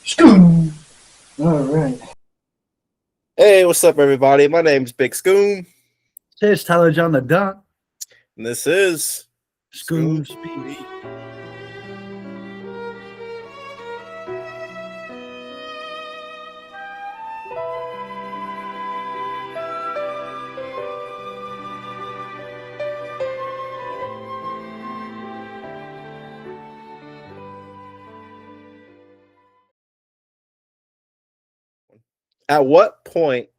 Scoom. All right. Hey, what's up, everybody? My name's Big Scoom, Here's Tyler John the Duck. and this is Scoom Scoom Speak. Speak. At what point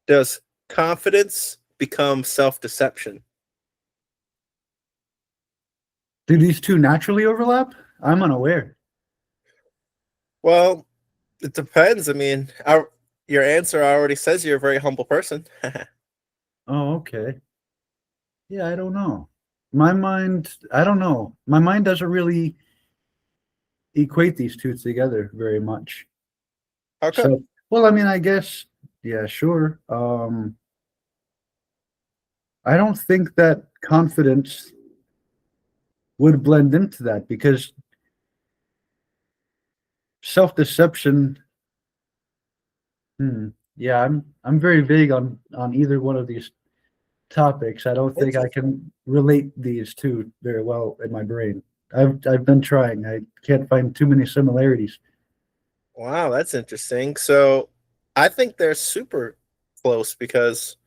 does confidence become self-deception? Do these two naturally overlap? I'm unaware. Well, it depends. I mean, your answer already says you're a very humble person. Oh, okay. Yeah, I don't know. My mind, I don't know. My mind doesn't really equate these two together very much. How come? So, well, I mean, I guess, yeah, sure. I don't think that confidence would blend into that because self-deception. Yeah, I'm very vague on either one of these topics. I don't think I Interesting. can relate these two very well in my brain. I've been trying. I can't find too many similarities. Wow, that's interesting. So, I think they're super close because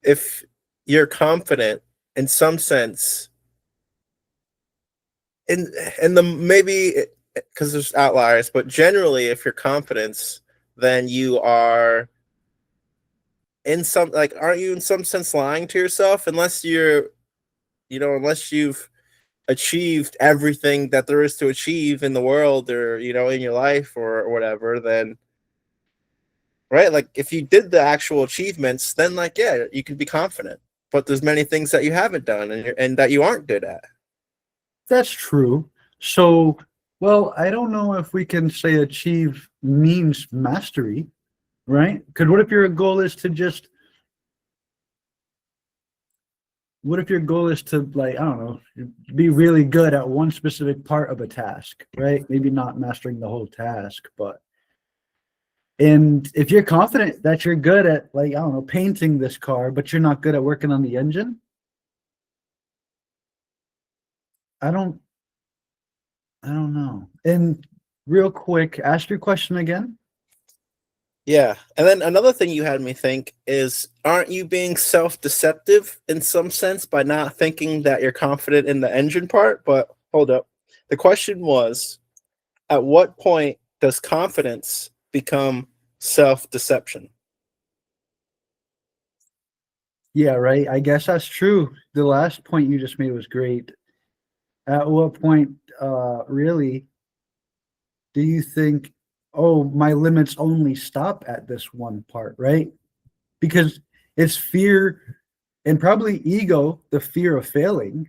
if you're confident in some sense, in the maybe because there's outliers, but generally, if you're confidence, then you are in some like aren't you in some sense lying to yourself unless unless you've achieved everything that there is to achieve in the world or in your life or whatever, then right, like if you did the actual achievements, then like yeah, you can be confident. But there's many things that you haven't done and that you aren't good at. That's true. So, well, I don't know if we can say achieve means mastery, right? Because what if your goal is to just what if your goal is to like, I don't know, be really good at one specific part of a task, right? Maybe not mastering the whole task, but and if you're confident that you're good at like, I don't know, painting this car, but you're not good at working on the engine, I don't I don't know. And real quick, ask your question again. Yeah. And then another thing you had me think is aren't you being self-deceptive in some sense by not thinking that you're confident in the engine part? But hold up. The question was at what point does confidence become self-deception? Yeah, right. I guess that's true. The last point you just made was great. At what point, really, do you think, oh, my limits only stop at this one part, right? Because it's fear and probably ego, the fear of failing,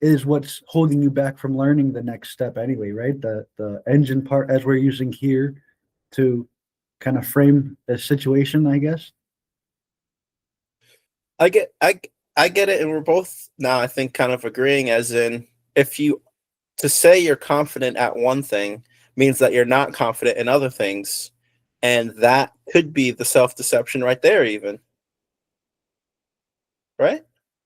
is what's holding you back from learning the next step anyway, right? The engine part, as we're using here to kind of frame a situation, I guess. I get I I get it, and we're both now I think kind of agreeing as in if you to say you're confident at one thing means that you're not confident in other things, and that could be the self-deception right there even, right?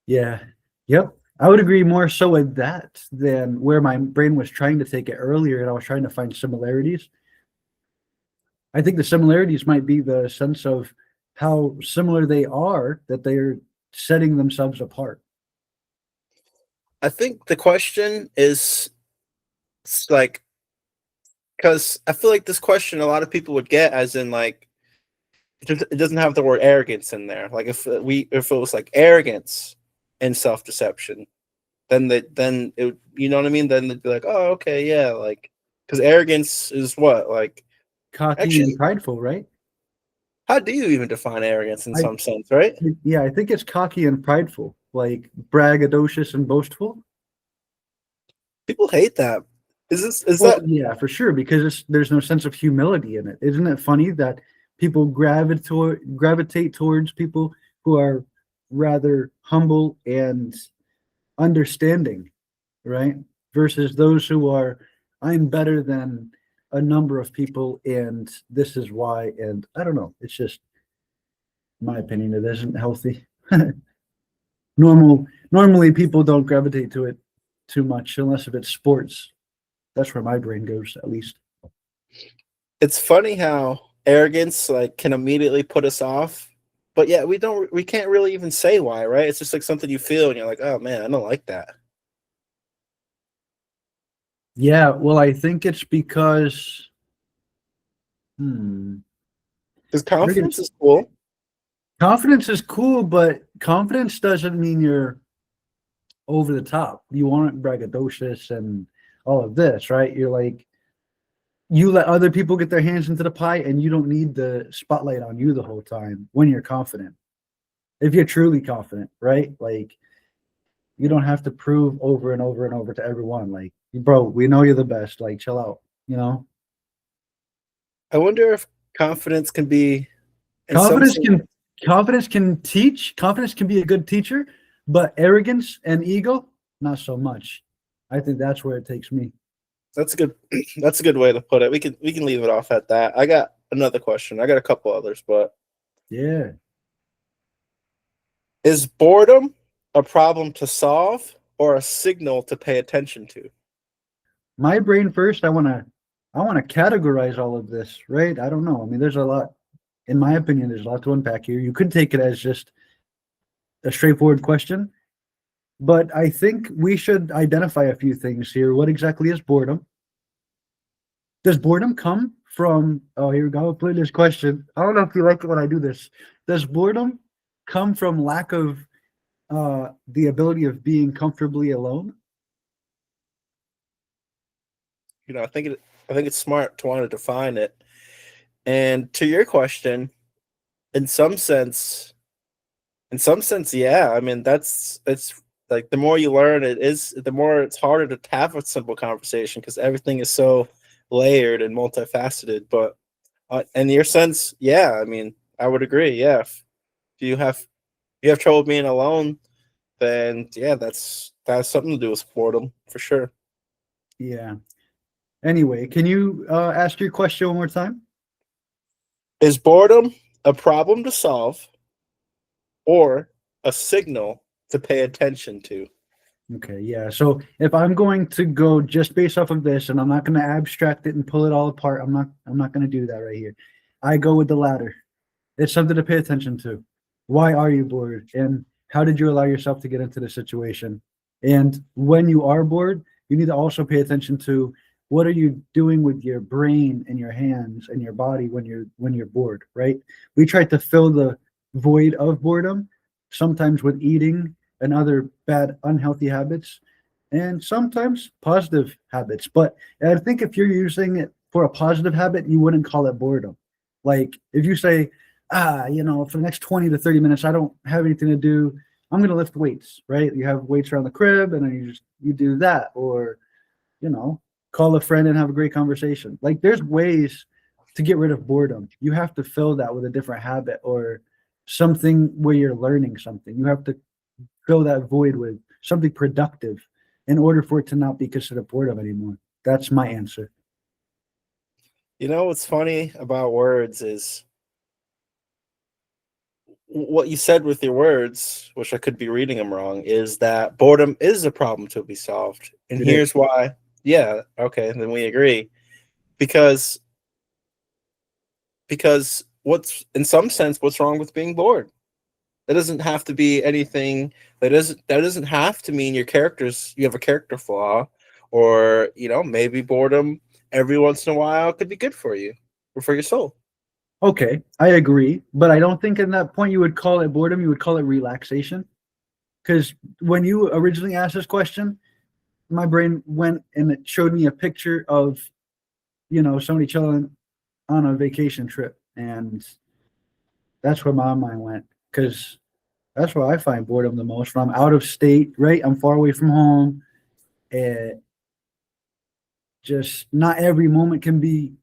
Yeah. Yep. I would agree more so with that than where my brain was trying to take it earlier, and I was trying to find similarities. I think the similarities might be the sense of how similar they are that they're setting themselves apart. I think the question is like because I feel like this question a lot of people would get as in like it doesn't have the word arrogance in there. Like if it was like arrogance and self-deception, then it you know what I mean? Then they'd be like, oh okay, yeah, like because arrogance is what like Cocky and actually prideful, right? how do you even define arrogance in I some sense, right? yeah, I think it's cocky and prideful, like braggadocious and boastful. People hate that. Is Well, that yeah, for sure, because there's no sense of humility in it. Isn't it funny that people gravitate towards people who are rather humble and understanding, right? Versus those who are, I'm better than. a number of people, and this is why. And I don't know. It's just my opinion. It isn't healthy. Normally people don't gravitate to it too much unless if it's sports. That's where my brain goes, at least. It's funny how arrogance like can immediately put us off, but yeah, we can't really even say why, right? It's just like something you feel, and you're like, oh man, I don't like that. Yeah, well, I think it's because hmm, Because friggin- confidence is cool. confidence is cool, but confidence doesn't mean you're over the top. You aren't braggadocious and all of this, right? You're like you let other people get their hands into the pie, and you don't need the spotlight on you the whole time when you're confident. If you're truly confident, right? Like you don't have to prove over and over and over to everyone, like, bro, we know you're the best. Like, chill out, you know? I wonder if confidence can be in some Confidence sense. can confidence can teach, confidence can be a good teacher, but arrogance and ego, not so much. I think that's where it takes me. That's a good that's a good way to put it. We can leave it off at that. I got another question. I got a couple others, but Yeah. is boredom a problem to solve or a signal to pay attention to? My brain first, I wanna categorize all of this, right? I don't know. I mean, there's a lot, in my opinion, there's a lot to unpack here. You could take it as just a straightforward question, but I think we should identify a few things here. What exactly is boredom? Does boredom come from, oh, here we go, I'll play this question. I don't know if you like it when I do this. Does boredom come from lack of the ability of being comfortably alone? I think it's smart to want to define it. And to your question, in some sense, yeah. I mean, it's like the more you learn, the more it's harder to have a simple conversation because everything is so layered and multifaceted. But in your sense, yeah, I mean, I would agree. Yeah, if you have you have trouble being alone, then yeah, that's something to do with boredom for sure. Yeah. Anyway, can you ask your question one more time? Is boredom a problem to solve or a signal to pay attention to? Okay, yeah. So if I'm going to go just based off of this, and I'm not going to abstract it and pull it all apart, I'm not going to do that right here. I go with the latter. It's something to pay attention to. Why are you bored? And how did you allow yourself to get into the situation? And when you are bored, you need to also pay attention to what are you doing with your brain and your hands and your body when you're bored, right? We try to fill the void of boredom, sometimes with eating and other bad unhealthy habits, and sometimes positive habits. But I think if you're using it for a positive habit, you wouldn't call it boredom. Like if you say, for the next 20 to 30 minutes, I don't have anything to do. I'm going to lift weights, right? You have weights around the crib and then you do that, or, you know, call a friend and have a great conversation. Like there's ways to get rid of boredom. You have to fill that with a different habit or something where you're learning something. You have to fill that void with something productive in order for it to not be considered boredom anymore. That's my answer. You know what's funny about words is what you said with your words, which I could be reading them wrong, is that boredom is a problem to be solved. And It is. here's why. Yeah, okay, then we agree. Because what's in some sense what's wrong with being bored? That doesn't have to be anything that doesn't have to mean you have a character flaw or maybe boredom every once in a while could be good for you or for your soul. Okay, I agree, but I don't think in that point you would call it boredom. You would call it relaxation. Because when you originally asked this question, my brain went and it showed me a picture of, somebody chilling on a vacation trip, and that's where my mind went. Because that's where I find boredom the most. When I'm out of state, right? I'm far away from home. And just not every moment can be,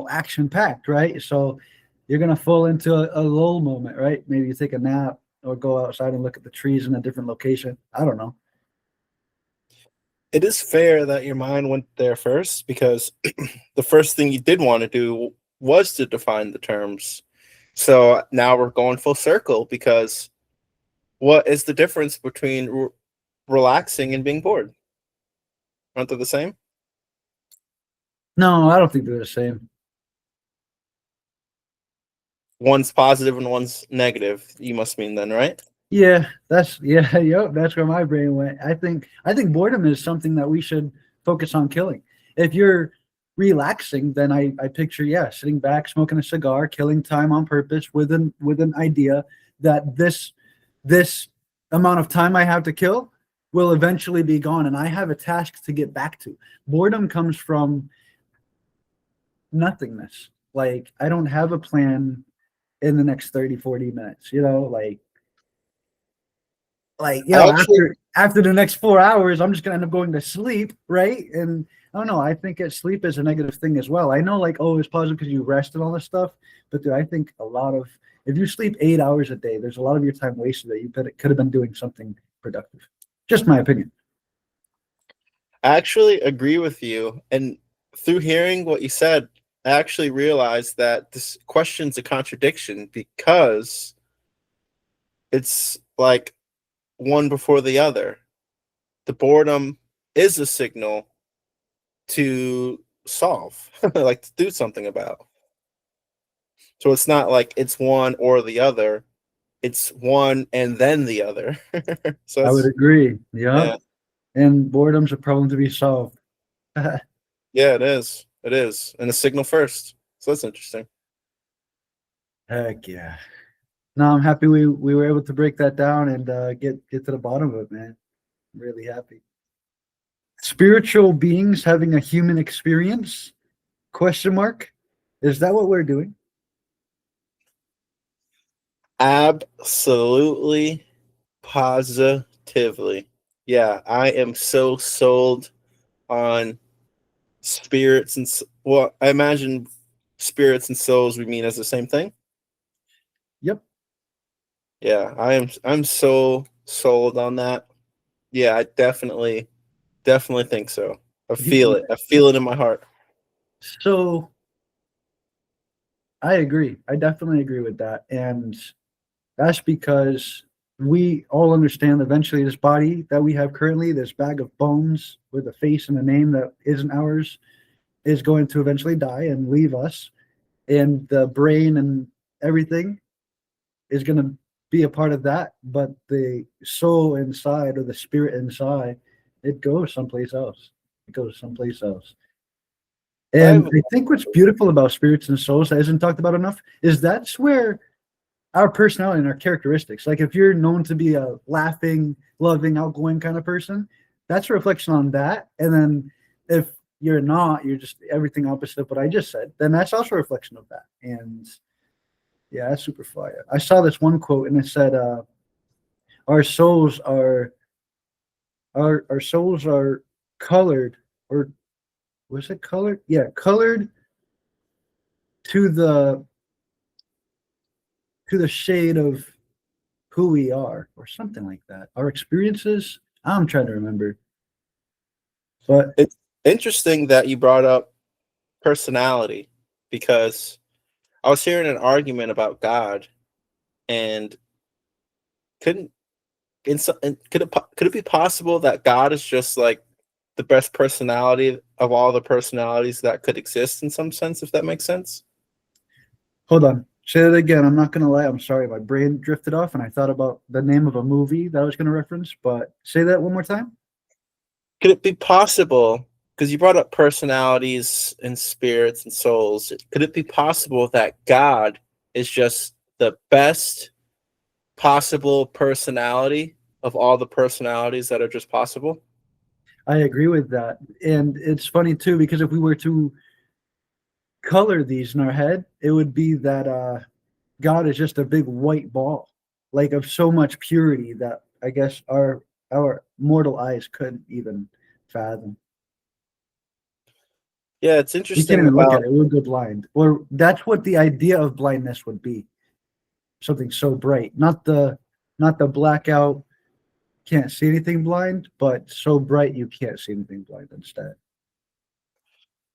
action packed, right? So you're gonna fall into a lull moment, right? Maybe you take a nap or go outside and look at the trees in a different location. I don't know. It is fair that your mind went there first, because the first thing you did want to do was to define the terms. So now we're going full circle, because what is the difference between relaxing and being bored? Aren't they the same? No, I don't think they're the same. One's positive and one's negative, you must mean then, right? Yeah, yep, that's where my brain went. I think boredom is something that we should focus on killing. If you're relaxing, then I picture, yeah, sitting back, smoking a cigar, killing time on purpose with an idea that this amount of time I have to kill will eventually be gone, and I have a task to get back to. Boredom comes from nothingness. Like, I don't have a plan in the next 30, 40 minutes, like I yo, actually after the next 4 hours I'm just gonna end up going to sleep, right? And I don't know, I think that sleep is a negative thing as well. I know, like, oh, it's positive because you rest and all this stuff, but dude, I think a lot of, if you sleep 8 hours a day, there's a lot of your time wasted that you could have been doing something productive. Just my opinion. agree with you. And through hearing what you said, I actually realized that this question's a contradiction, because it's like one before the other. The boredom is a signal to solve, like to do something about. So it's not like it's one or the other. It's one and then the other. So I would it's, agree. Yep. yeah, And boredom's a problem to be solved. yeah, it is. It is. And a signal first. So that's interesting. Heck yeah. No, I'm happy we were able to break that down and get to the bottom of it, man. I'm really happy. Spiritual beings having a human experience? Question mark. Is that what we're doing? Absolutely, positively. Yeah, I am so sold on spirits and well, I imagine spirits and souls we mean as the same thing. Yep. Yeah, I'm so sold on that. Yeah, I definitely think so. I feel it. I feel it in my heart. So I agree. I definitely agree with that. And that's because we all understand eventually this body that we have currently, this bag of bones with a face and a name that isn't ours, is going to eventually die and leave us. And the brain and everything is going to be a part of that. But the soul inside, or the spirit inside, it goes someplace else. It goes someplace else. I And have I think what's beautiful about spirits and souls that isn't talked about enough is that's where our personality and our characteristics, like if you're known to be a laughing, loving, outgoing kind of person, that's a reflection on that. And then if you're not, you're just everything opposite of what I just said, then that's also a reflection of that. And yeah, that's super fire. I saw this one quote and it said, our souls are our souls are colored, or was it colored? Yeah, colored to the shade of who we are, or something like that. Our experiences. I'm trying to remember, but it's interesting that you brought up personality, because I was hearing an argument about God, and couldn't could it be possible that God is just like the best personality of all the personalities that could exist in some sense, if that makes sense? hold on. Say that again. I'm not gonna lie. I'm sorry. My brain drifted off, and I thought about the name of a movie that I was gonna reference. But say that one more time. Could it be possible, because you brought up personalities and spirits and souls, could it be possible that God is just the best possible personality of all the personalities that are just possible? I agree with that, and it's funny too because if we were to color these in our head, it would be that God is just a big white ball, like of so much purity that I guess our mortal eyes couldn't even fathom. Yeah, it's We can't interesting even look at about it. We'll go blind. Or that's what the idea of blindness would be. Something so bright, not the blackout can't see anything blind, but so bright you can't see anything blind instead.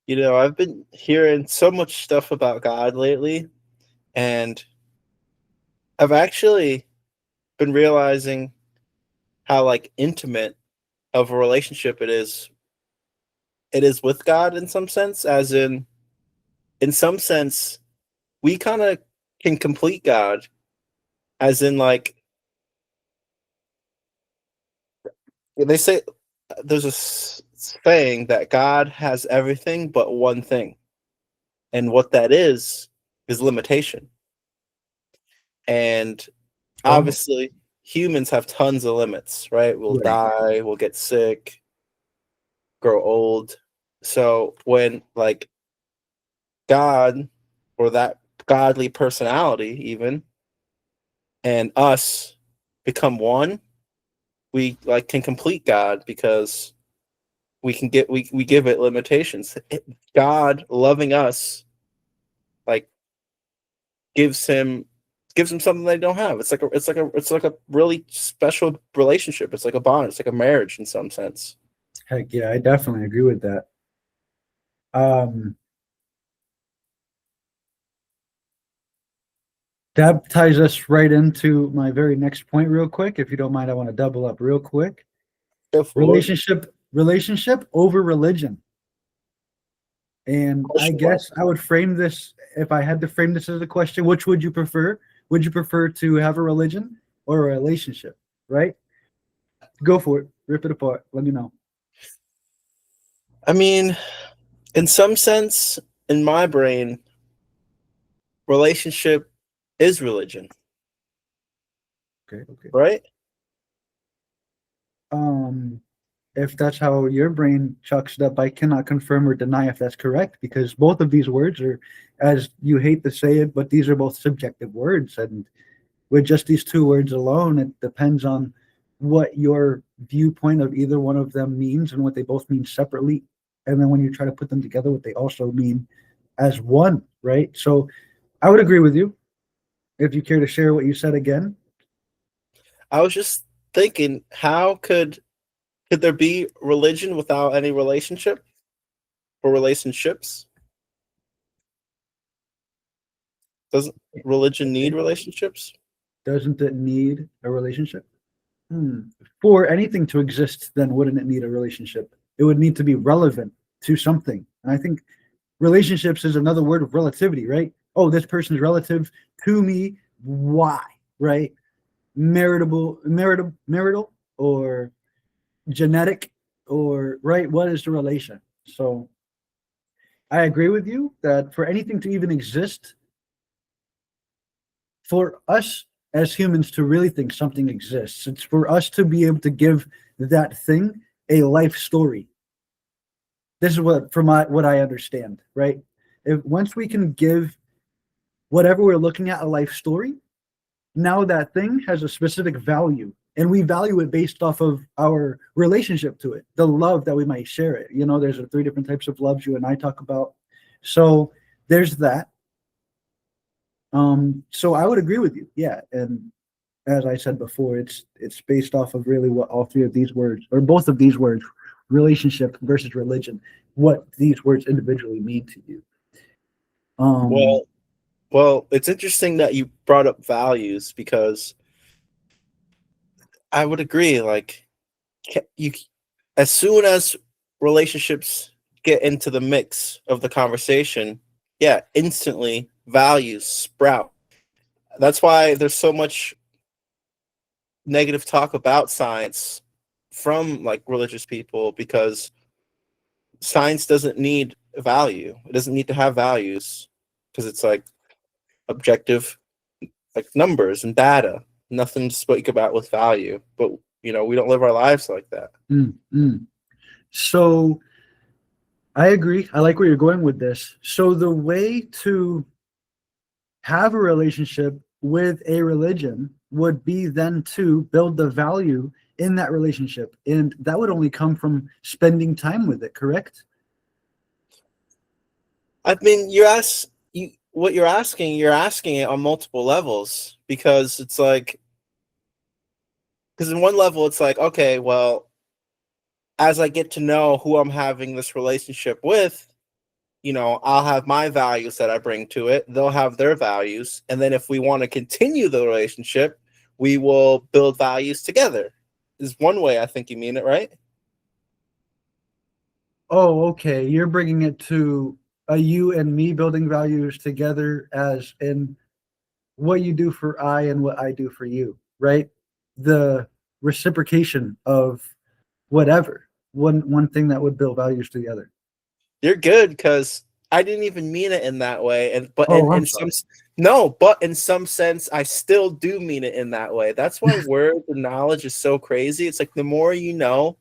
You know, I've been hearing so much stuff about God lately, and I've actually been realizing how like intimate of a relationship it is with God in some sense, as in some sense we kind of can complete God, as in like they say there's a saying that God has everything but one thing, and what that is limitation. And Oh, obviously humans have tons of limits, right? We'll right. die, we'll get sick, grow old. So when like God, or that godly personality even, and us become one, we like can complete God, because we give it limitations. God loving us like gives him something they don't have. It's like a really special relationship. It's like a bond. It's like a marriage in some sense. Heck yeah, I definitely agree with that. Um, that ties us right into my very next point, real quick. If you don't mind, I want to double up real quick. Go for it. Relationship over religion. And I Question mark. guess I would frame this, if I had to frame this as a question, which would you prefer? Would you prefer to have a religion or a relationship? Right? Go for it. Rip it apart. Let me know. I mean, in some sense, in my brain, relationship is religion, Okay, okay. right? Um, if that's how your brain chucks it up, I cannot confirm or deny if that's correct, because both of these words are, as you hate to say it, but these are both subjective words. And with just these two words alone, it depends on what your viewpoint of either one of them means and what they both mean separately. And then when you try to put them together, what they also mean as one, right? So I would agree with you. If you care to share what you said again. I was just thinking, how could there be religion without any relationship or relationships? Doesn't religion need Okay. relationships? Doesn't it need a relationship? Hmm. For anything to exist, then wouldn't it need a relationship? It would need to be relevant to something. And I think relationships is another word of relativity, right? Oh, this person's relative to me. Why? Right? Marital, or genetic, or right? What is the relation? So I agree with you that for anything to even exist, for us as humans to really think something exists, it's for us to be able to give that thing a life story. This is what, from what I understand, right? If once we can give whatever we're looking at a life story, now that thing has a specific value, and we value it based off of our relationship to it, the love that we might share it. You know, there's three different types of loves you and I talk about. So there's that. So I would agree with you. Yeah. And as I said before, it's based off of really what all three of these words, or both of these words, relationship versus religion, what these words individually mean to you. Um, Well, well, it's interesting that you brought up values, because I would agree. Like, you, as soon as relationships get into the mix of the conversation, yeah, instantly values sprout. That's why there's so much negative talk about science from like religious people, because science doesn't need value. It doesn't need to have values, because it's like objective, like numbers and data. Nothing to speak about with value. But you know, we don't live our lives like that. mm, mm. So I agree. I like where you're going with this. So the way to have a relationship with a religion would be then to build the value in that relationship. And that would only come from spending time with it, correct? I mean, you ask you what you're asking it on multiple levels, because it's like because in one level it's like, okay, well, as I get to know who I'm having this relationship with, I'll have my values that I bring to it. They'll have their values. And then if we want to continue the relationship, we will build values together. Is one way I think you mean it, right? Oh, okay. You're bringing it to a you and me building values together, as in what you do for I and what I do for you, right? The reciprocation of whatever. One thing that would build values together. You're good because I didn't even mean it in that way. But Oh, I'm in sorry. but in some sense, I still do mean it in that way. That's why words and knowledge is so crazy. It's like the more you know,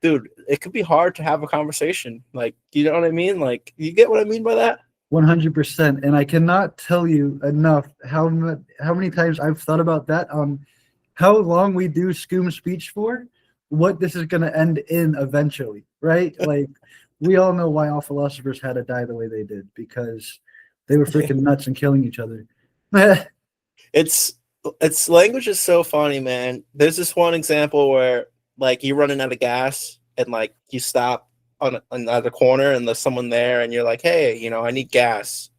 dude, it could be hard to have a conversation. Like, you know what I mean? Like, you get what I mean by that? 100%. And I cannot tell you enough how many times I've thought about that on how long we do Scoom speech for, what this is going to end in eventually, right? Like, we all know why all philosophers had to die the way they did, because they were freaking nuts and killing each other. It's language is so funny, man. There's this one example where like you're running out of gas and like you stop on another corner and there's someone there and you're like, hey, I need gas.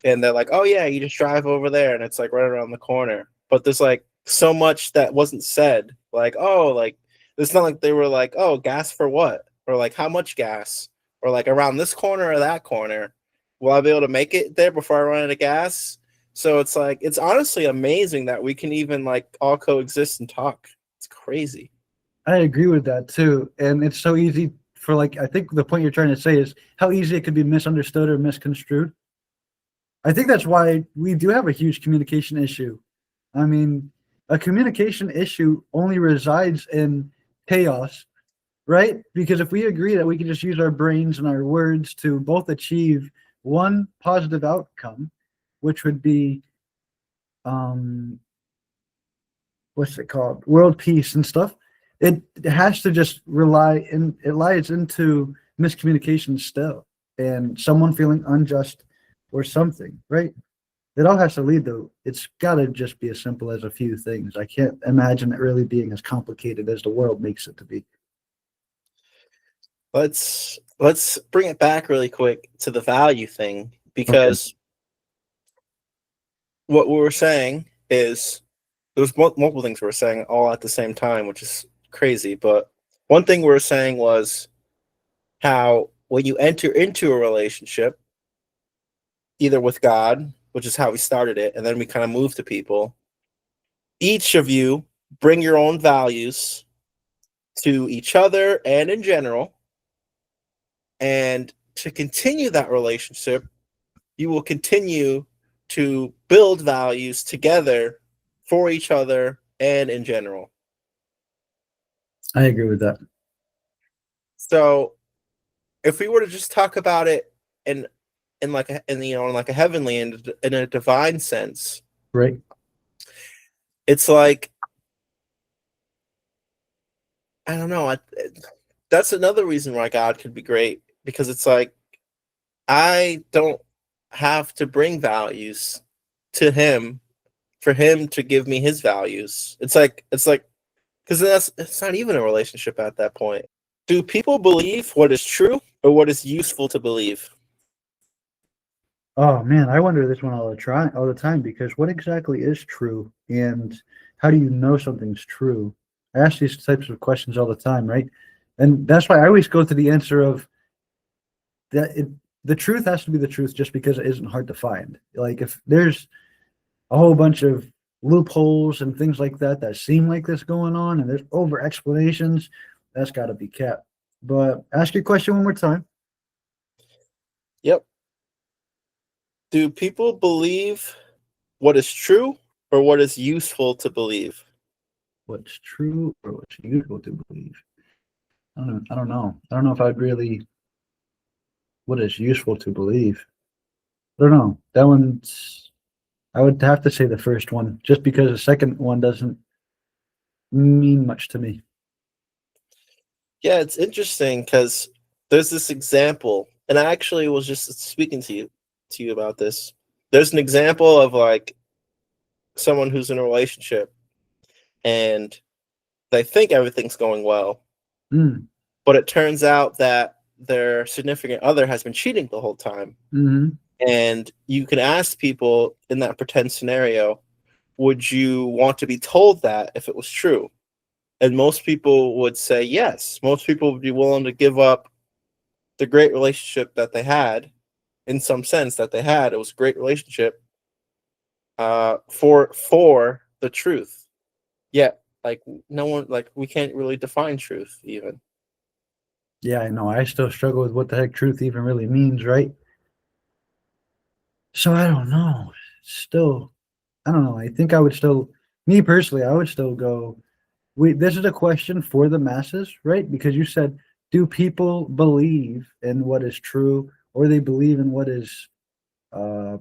And they're like, oh yeah, you just drive over there and it's like right around the corner. But there's like so much that wasn't said. Like, oh, like it's not like they were like, oh, gas for what? Or like how much gas? Or like around this corner or that corner. Will I be able to make it there before I run out of gas? So it's like it's honestly amazing that we can even like all coexist and talk. It's crazy. I agree with that too. And it's so easy for, like, I think the point you're trying to say is how easy it could be misunderstood or misconstrued. I think that's why we do have a huge communication issue. I mean, a communication issue only resides in chaos, right? Because if we agree that we can just use our brains and our words to both achieve one positive outcome, which would be what's it called? World peace and stuff. It has to just it lies into miscommunication still and someone feeling unjust or something, right? It all has to lead to, it's got to just be as simple as a few things. I can't imagine it really being as complicated as the world makes it to be. Let's bring it back really quick to the value thing Okay. because what we were saying is there's multiple things we were saying all at the same time, which is crazy. But one thing we were saying was how when you enter into a relationship, either with God, which is how we started it, and then we kind of moved to people, each of you bring your own values to each other and in general. And to continue that relationship, you will continue to build values together for each other and in general. I agree with that. So if we were to just talk about it in like in like a heavenly and in a divine sense, Right. it's like I don't know. That's another reason why God could be great because it's like I don't have to bring values to Him for Him to give me His values. It's like because that's it's not even a relationship at that point. Do people believe what is true or what is useful to believe? Oh man, I wonder this one all the time, because what exactly is true and how do you know something's true? I ask these types of questions all the time, right? And that's why I always go to the answer of the truth has to be the truth just because it isn't hard to find. Like, if there's a whole bunch of loopholes and things like that that seem like this going on and there's over explanations, that's got to be kept. But ask your question one more time. Yep. Do people believe what is true or what is useful to believe? What's true or what's useful to believe? I don't know. I don't know if I'd really what is useful to believe. I don't know. That one's I would have to say the first one, just because the second one doesn't mean much to me. Yeah, it's interesting because there's this example, and I actually was just speaking to you about this. There's an example of like someone who's in a relationship and they think everything's going well, Mm. but it turns out that their significant other has been cheating the whole time. Hmm. And you can ask people in that pretend scenario, would you want to be told that if it was true? And most people would say yes. Most people would be willing to give up the great relationship that they had, in some sense that they had. It was a great relationship for the truth. Yet, like no one, like we can't really define truth even. Yeah, I know. I still struggle with what the heck truth even really means, right? So I don't know. Still, I don't know. I think I would still, me personally, I would still go. This is a question for the masses, right? Because you said, do people believe in what is true, or they believe in what is uh,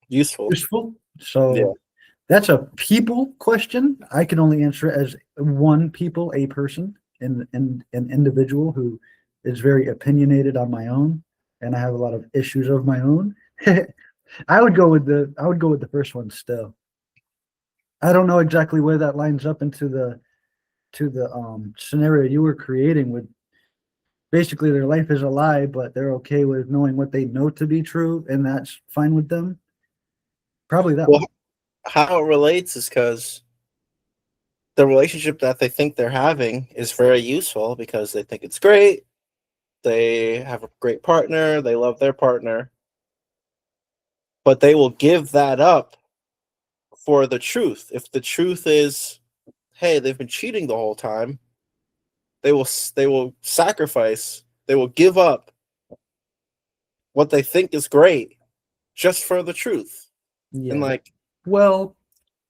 Useful. useful? Yeah. So that's a people question. I can only answer it as one people, a person, and an individual who is very opinionated on my own, and I have a lot of issues of my own. I would go with the first one still. I don't know exactly where that lines up into the scenario you were creating with basically their life is a lie, but they're okay with knowing what they know to be true, and that's fine with them. Probably that Well, one. how it relates is because the relationship that they think they're having is very useful because they think it's great. They have a great partner. They love their partner, but they will give that up for the truth. If the truth is, hey, they've been cheating the whole time, they will sacrifice. They will give up what they think is great just for the truth. And Yeah. like, Well,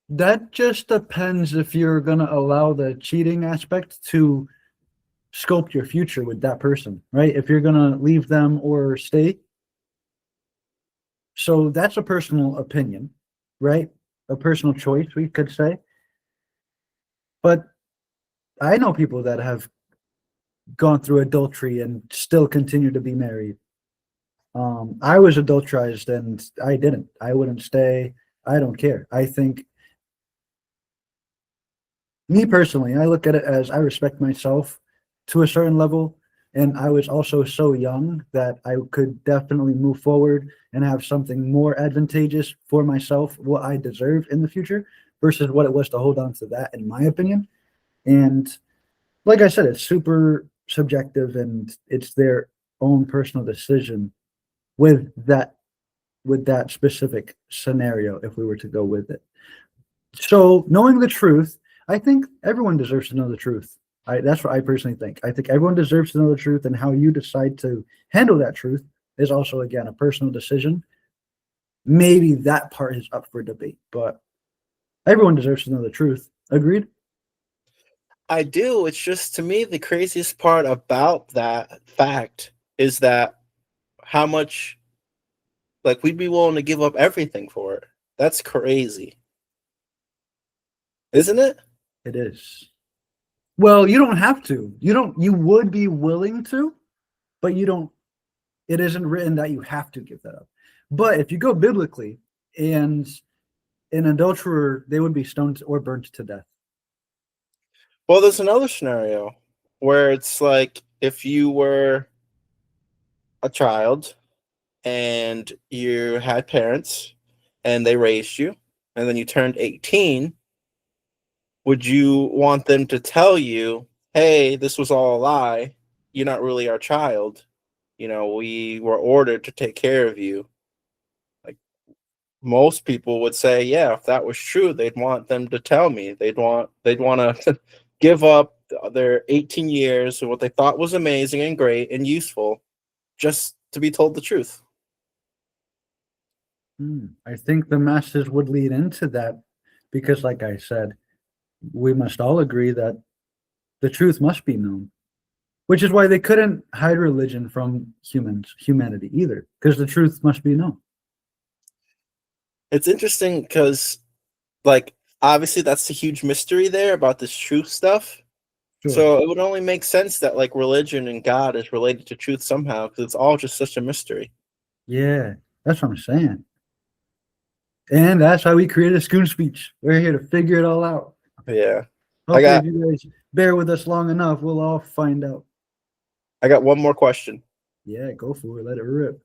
that just depends if you're gonna allow the cheating aspect to sculpt your future with that person, right? If you're gonna leave them or stay. So that's a personal opinion, right? A personal choice, we could say. But I know people that have gone through adultery and still continue to be married. I was adulterized and I didn't. I wouldn't stay. I don't care. I think, me personally, I look at it as I respect myself to a certain level. And I was also so young that I could definitely move forward and have something more advantageous for myself, what I deserve in the future, versus what it was to hold on to that, in my opinion. And like I said, it's super subjective and it's their own personal decision with that specific scenario if we were to go with it. So knowing the truth, I think everyone deserves to know the truth. That's what I personally think. I think everyone deserves to know the truth, and how you decide to handle that truth is also, again, a personal decision. Maybe that part is up for debate, but everyone deserves to know the truth. Agreed? I do. It's just to me the craziest part about that fact is that how much like we'd be willing to give up everything for it. That's crazy, isn't it? It is. Well, you don't have to. You don't. You would be willing to, but you don't. It isn't written that you have to give that up. But if you go biblically, and an adulterer, they would be stoned or burnt to death. Well, there's another scenario where it's like if you were a child and you had parents and they raised you and then you turned 18, would you want them to tell you, hey, this was all a lie? You're not really our child. We were ordered to take care of you. Like most people would say, yeah, if that was true, they'd want them to tell me. They'd want to give up their 18 years of what they thought was amazing and great and useful just to be told the truth. I think the masses would lead into that because, like I said, we must all agree that the truth must be known, which is why they couldn't hide religion from humanity either, because the truth must be known. It's interesting because, like, obviously that's a huge mystery there about this truth stuff. Sure. So it would only make sense that like religion and God is related to truth somehow because it's all just such a mystery. Yeah, that's what I'm saying. And that's why we created a school speech. We're here to figure it all out. Yeah. I Hopefully, if got you guys bear with us long enough, we'll all find out. I got one more question. Yeah, go for it. Let it rip.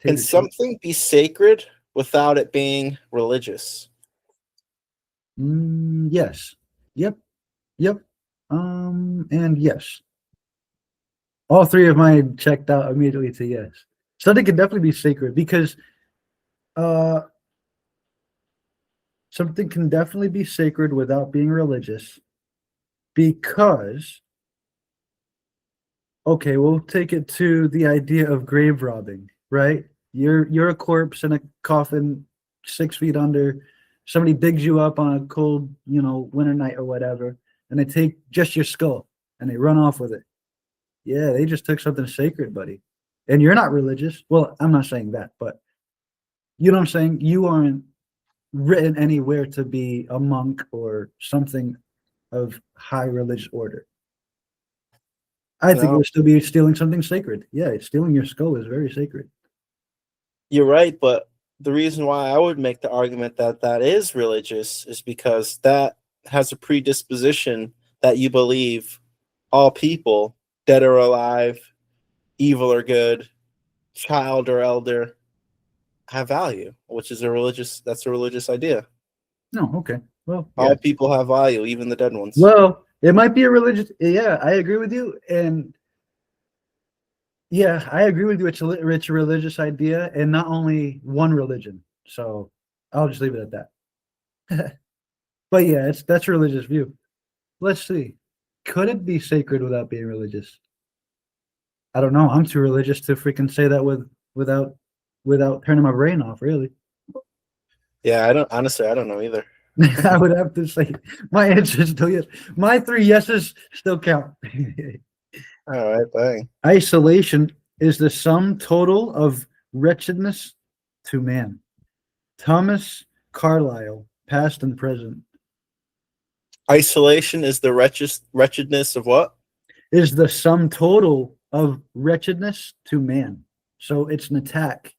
Can Tater chip. something be sacred without it being religious? Yes. Yep. Yep. And yes. All three of mine checked out immediately to yes. Something can definitely be sacred because uh something can definitely be sacred without being religious because okay, we'll take it to the idea of grave robbing, right? You're a corpse in a coffin 6 feet under. Somebody digs you up on a cold, winter night or whatever, and they take just your skull and they run off with it. Yeah, they just took something sacred, buddy. And you're not religious. Well, I'm not saying that, but you know what I'm saying? You aren't written anywhere to be a monk or something of high religious order. I think it No, would still be stealing something sacred. Yeah, stealing your skull is very sacred. you're right, but the reason why I would make the argument that that is religious is because that has a predisposition that you believe all people, dead or alive, evil or good, child or elder, have value, which is a religious idea. No, okay. Well, yeah. All people have value, even the dead ones. Well, it might be a religious. Yeah, I agree with you. And yeah, I agree with you. It's a rich religious idea, and not only one religion. So I'll just leave it at that. But yeah, that's a religious view. Let's see. Could it be sacred without being religious? I don't know. I'm too religious to freaking say that without without turning my brain off, really. Yeah, I don't honestly I don't know either. I would have to say my answer is still yes. My three yeses still count. All right, dang. Isolation is the sum total of wretchedness to man. Thomas Carlyle, past and present, Isolation is the wretchedness of what? is the sum total of wretchedness to man. So it's an attack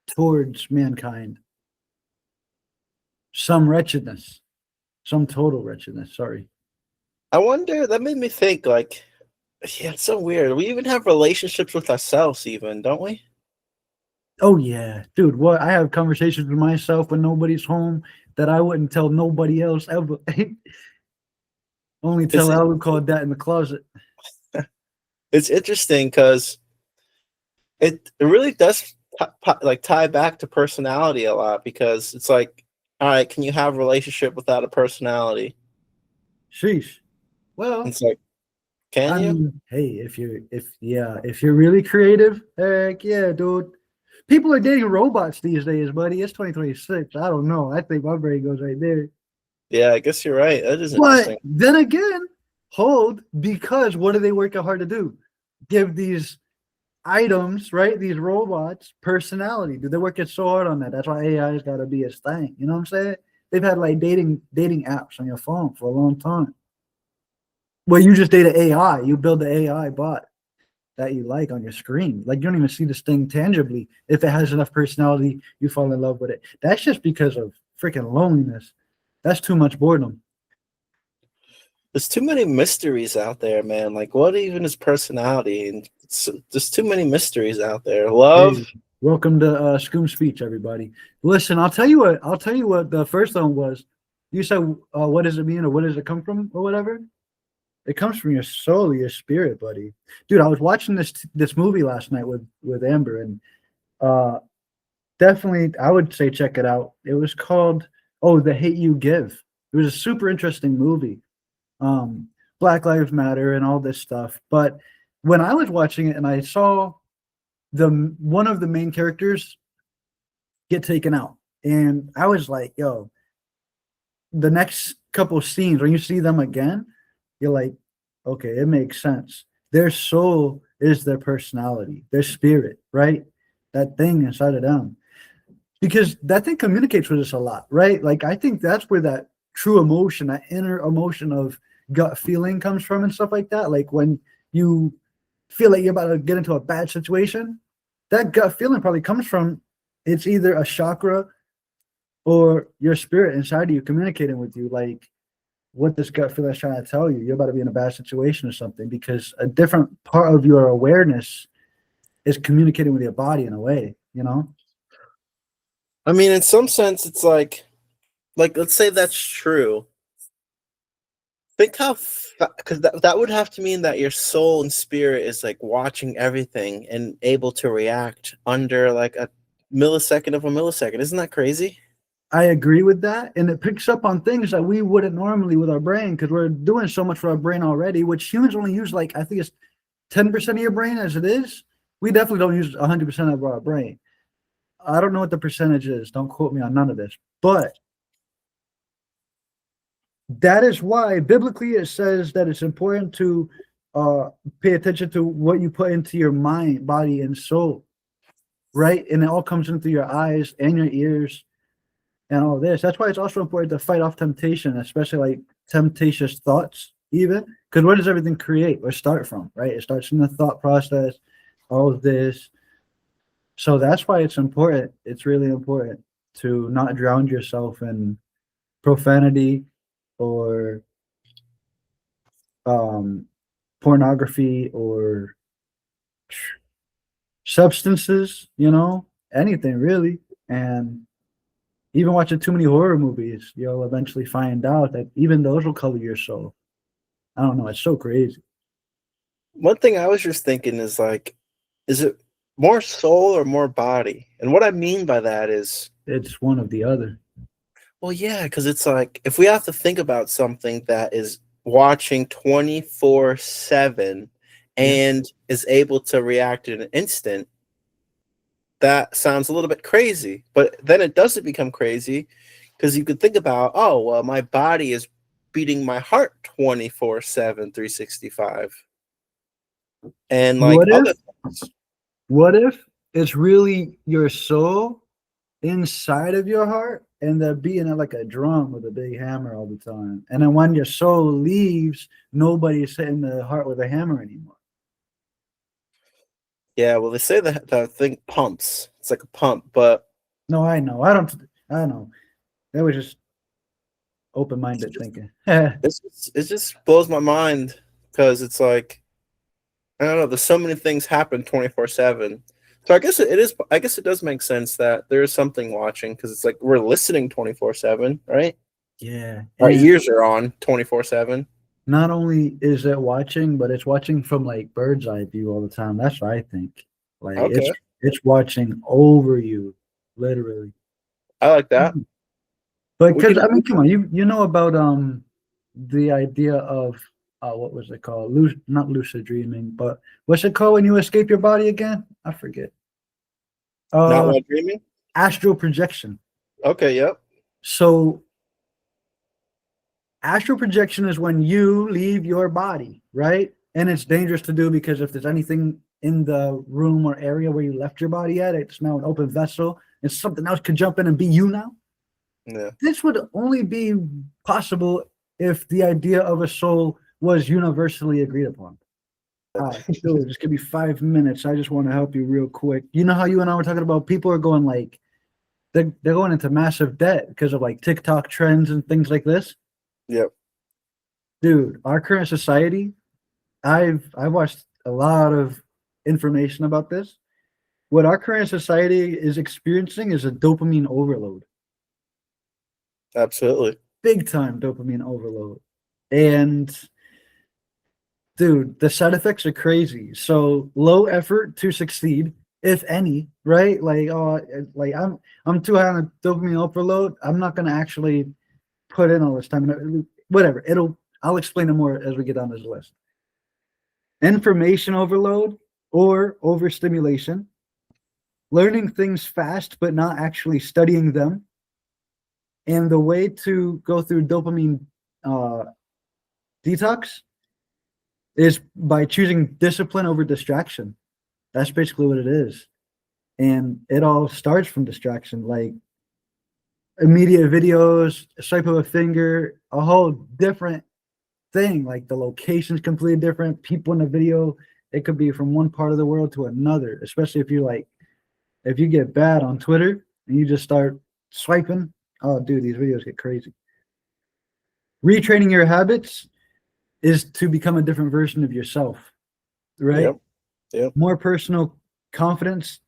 towards mankind. Some wretchedness, some total wretchedness. Sorry. I wonder, that made me think, like, yeah, it's so weird. We even have relationships with ourselves, even, don't we? Oh yeah, dude. What I have conversations with myself when nobody's home that I wouldn't tell nobody else ever. Only It's tell Alan called that in the closet. it's interesting because it really does like tie back to personality a lot because it's like, all right, can you have a relationship without a personality? Sheesh. Well, It's like, can I you? mean, hey, if you're really creative, heck yeah, dude. People are dating robots these days, buddy. It's 2026. I don't know. I think my brain goes right there. Yeah, I guess you're right. That is But interesting. then again, hold because what do they work hard to do? Give these items, right? These robots personality. Do they work it so hard on that? That's why AI's got to be its thing. You know what I'm saying? They've had like dating apps on your phone for a long time. Well, you just date an AI. You build the AI bot that you like on your screen. Like you don't even see this thing tangibly. If it has enough personality, you fall in love with it. That's just because of freaking loneliness. That's too much boredom. There's too many mysteries out there, man. Like, what even is personality? And there's too many mysteries out there. Hey, Love. welcome to Scoom Speech, everybody. Listen, I'll tell you what. I'll tell you what the first one was. You said, "What does it mean, or what does it come from, or whatever." It comes from your soul, your spirit, buddy. Dude, I was watching this movie last night with Amber, and uh, definitely, I would say check it out. It was called The Hate You Give. It was a super interesting movie. Um, Black Lives Matter and all this stuff. But when I was watching it and I saw the one of the main characters get taken out, and I was like, yo, the next couple of scenes when you see them again, you're like, okay, it makes sense. Their soul is their personality, their spirit, right? That thing inside of them. Because that thing communicates with us a lot, right? Like I think that's where that true emotion, that inner emotion of gut feeling comes from and stuff like that. Like when you feel like you're about to get into a bad situation, that gut feeling probably comes from it's either a chakra or your spirit inside of you communicating with you. Like what this gut feeling is trying to tell you. You're about to be in a bad situation or something, because a different part of your awareness is communicating with your body in a way, you know? I mean, in some sense, it's like let's say that's true. Think how, because that would have to mean that your soul and spirit is like watching everything and able to react under like a millisecond of a millisecond. Isn't that crazy? I agree with that. And it picks up on things that we wouldn't normally with our brain, because we're doing so much for our brain already, which humans only use like, I think it's 10% of your brain as it is. We definitely don't use 100% of our brain. I don't know what the percentage is. Don't quote me on none of this. But that is why biblically it says that it's important to pay attention to what you put into your mind, body, and soul, right? And it all comes in through your eyes and your ears and all this. That's why it's also important to fight off temptation, especially like temptatious thoughts, even, because where does everything create or start from, right? It starts in the thought process, all of this. So that's why it's important. It's really important to not drown yourself in profanity or pornography or substances, anything really. And even watching too many horror movies, you'll eventually find out that even those will color your soul. I don't know. It's so crazy. One thing I was just thinking is like, is it more soul or more body? And what I mean by that is, It's one of the other. well, yeah, because it's like if we have to think about something that is watching 24/7 and is able to react in an instant, that sounds a little bit crazy. But then it doesn't become crazy because you could think about, oh, well, my body is beating my heart 24/7, 365. And like What other if? things. What if it's really your soul inside of your heart, and they're beating it like a drum with a big hammer all the time? And then when your soul leaves, nobody's hitting the heart with a hammer anymore. Yeah, well, they say that the thing pumps. It's like a pump, but No, I know. I know. That was just open-minded thinking. Yeah, it just blows my mind because it's like, I don't know. There's so many things happen 24/7. So I guess it is. I guess it does make sense that there is something watching because it's like we're listening 24/7, right? Our and ears are on 24/7. not only is it watching, but it's watching from like bird's eye view all the time. That's what I think. Like Okay, it's watching over you, literally. I like that. But We because can. I mean, come on, you know about the idea of what was it called? Not lucid dreaming, but what's it called when you escape your body again? I forget. Not Uh, while dreaming. Astral projection. Okay, yep. So astral projection is when you leave your body, right? And it's dangerous to do because if there's anything in the room or area where you left your body at, it's now an open vessel, and something else could jump in and be you now. Yeah. This would only be possible if the idea of a soul was universally agreed upon. Dude, just give me 5 minutes. I just want to help you real quick. You know how you and I were talking about people are going like they're going into massive debt because of like TikTok trends and things like this. Yep. Dude, our current society, I've watched a lot of information about this. What our current society is experiencing is a dopamine overload. Absolutely. Big time dopamine overload. And dude, the side effects are crazy. So low effort to succeed, if any, right? Like, oh, like I'm too high on a dopamine overload. I'm not gonna actually put in all this time. Whatever. I'll explain it more as we get down this list. Information overload or overstimulation, learning things fast but not actually studying them. And the way to go through dopamine detox is by choosing discipline over distraction. That's basically what it is. And it all starts from distraction, like immediate videos, a swipe of a finger, a whole different thing. Like the location's completely different. People in the video, it could be from one part of the world to another, especially if you get bad on Twitter and you just start swiping. Oh, dude, these videos get crazy. retraining your habits is to become a different version of yourself, right? Yep. More personal confidence.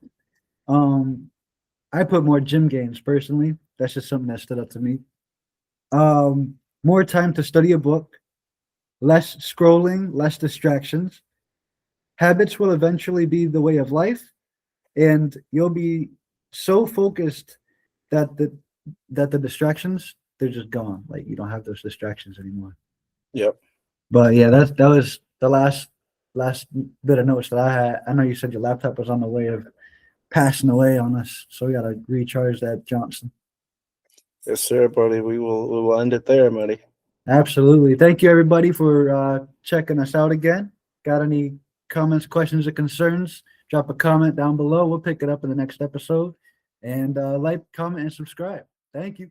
I put more gym gains personally. That's just something that stood out to me. More time to study a book, less scrolling, less distractions. Habits will eventually be the way of life, and you'll be so focused that the distractions, they're just gone. Like you don't have those distractions anymore. Yep. But yeah, that was the last bit of notes that I had. I know you said your laptop was on the way of passing away on us, so we gotta recharge that Johnson. Yes, sir, buddy. We will end it there, buddy. Absolutely. Thank you everybody for checking us out again. Got any comments, questions, or concerns? Drop a comment down below. We'll pick it up in the next episode. And like, comment, and subscribe. Thank you.